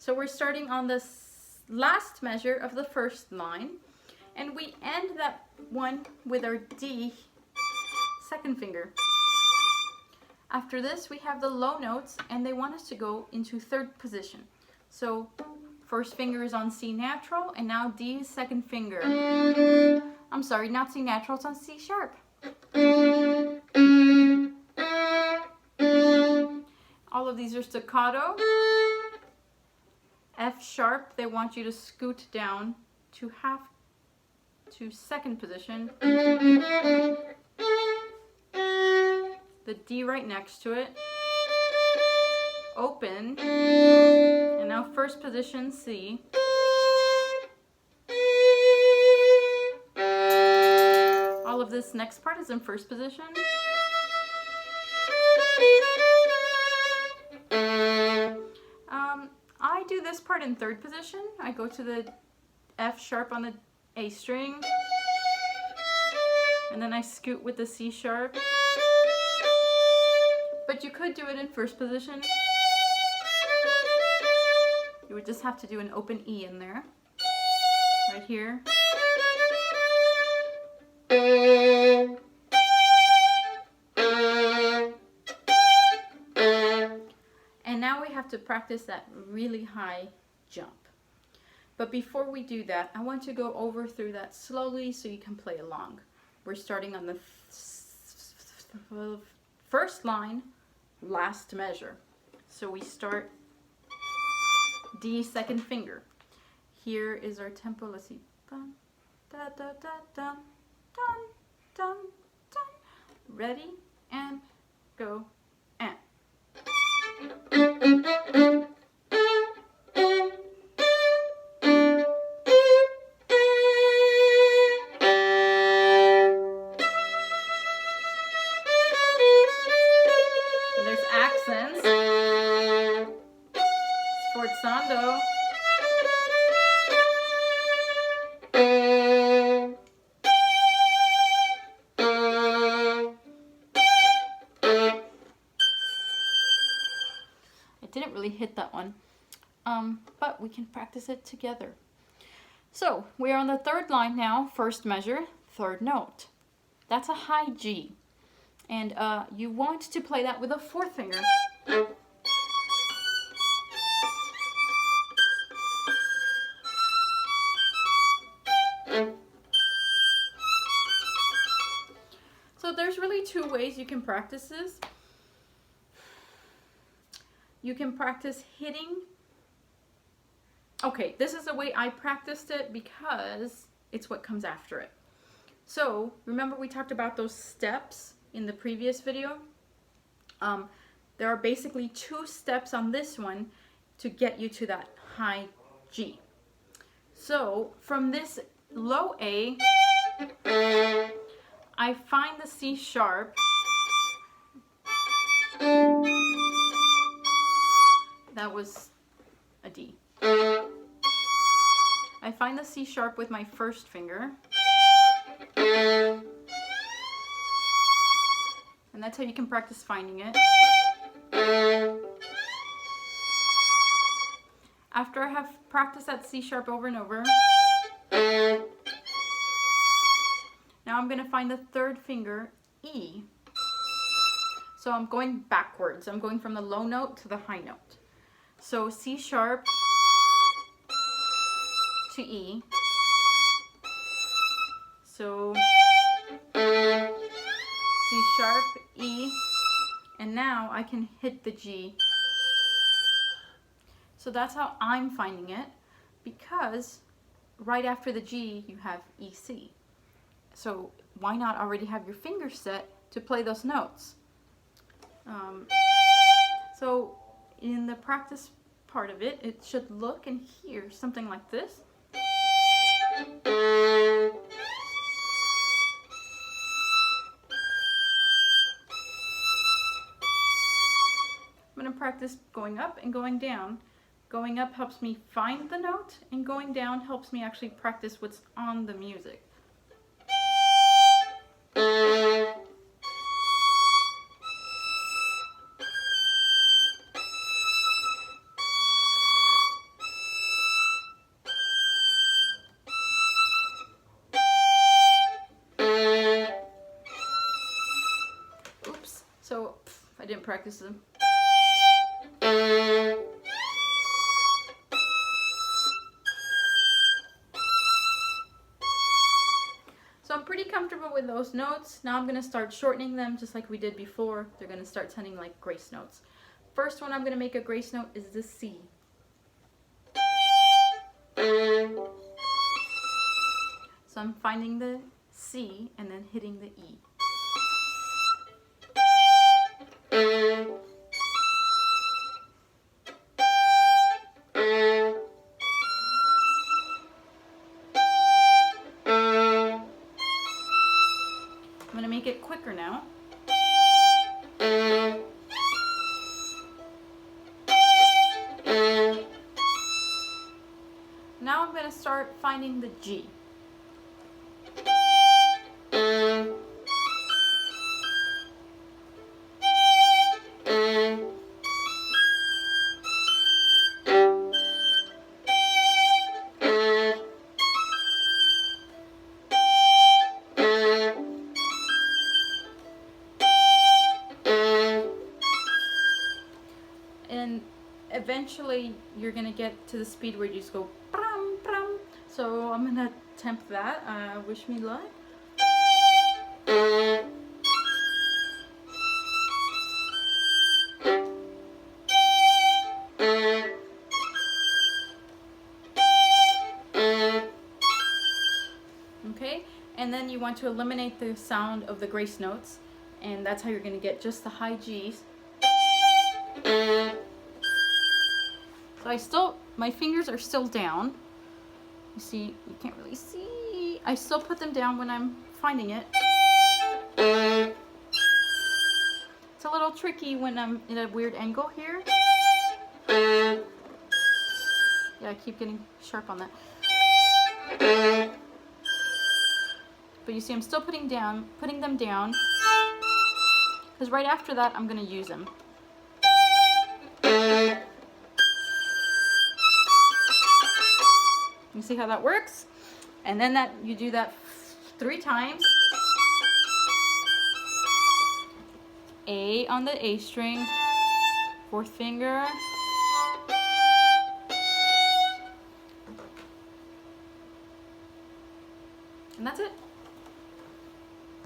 So we're starting on the last measure of the first line, and we end that one with our D second finger. After this, we have the low notes, and they want us to go into third position. So first finger is on C natural, and now D second finger. I'm sorry, not C natural, it's on C sharp. All of these are staccato. F sharp, they want you to scoot down to second position. The D right next to it. Open. And now first position C. All of this next part is in first position. I do this part in third position. I go to the F sharp on the A string, and then I scoot with the C sharp. But you could do it in first position. You would just have to do an open E in there, right here. And now we have to practice that really high jump. But before we do that, I want to go over through that slowly so you can play along. We're starting on the first line, last measure. So we start D second finger. Here is our tempo. Let's see. Dun, da, da, da, dun, dun, dun, dun. Ready and go and. There's accents. Sforzando. Didn't really hit that one, but we can practice it together. So we're on the third line now, first measure, third note. That's a high G, and you want to play that with a fourth finger. So there's really two ways you can practice this. You can practice hitting. Okay, this is the way I practiced it because it's what comes after it. So remember we talked about those steps in the previous video? There are basically two steps on this one to get you to that high G. So from this low A, I find the C sharp. That was a D. I find the C sharp with my first finger. And that's how you can practice finding it. After I have practiced that C sharp over and over, now I'm going to find the third finger, E. So I'm going backwards. I'm going from the low note to the high note. So C sharp to E. So C sharp, E, and now I can hit the G. So that's how I'm finding it, because right after the G you have EC. So why not already have your fingers set to play those notes? So in the practice part of it, it should look and hear something like this. I'm going to practice going up and going down. Going up helps me find the note, and going down helps me actually practice what's on the music. practice them. So I'm pretty comfortable with those notes. Now I'm going to start shortening them just like we did before. They're going to start sounding like grace notes. First one I'm going to make a grace note is the C. So I'm finding the C and then hitting the E. I'm going to make it quicker now. Now I'm going to start finding the G. And eventually you're going to get to the speed where you just go pram, pram. So I'm going to attempt that. Wish me luck. Okay, and then you want to eliminate the sound of the grace notes, and that's how you're going to get just the high G's. So my fingers are still down. You see, you can't really see. I still put them down when I'm finding it. It's a little tricky when I'm in a weird angle here. Yeah, I keep getting sharp on that. But you see, I'm still putting them down, because right after that, I'm going to use them. You see how that works? And then you do that 3 times. A on the A string, 4th finger. And that's it.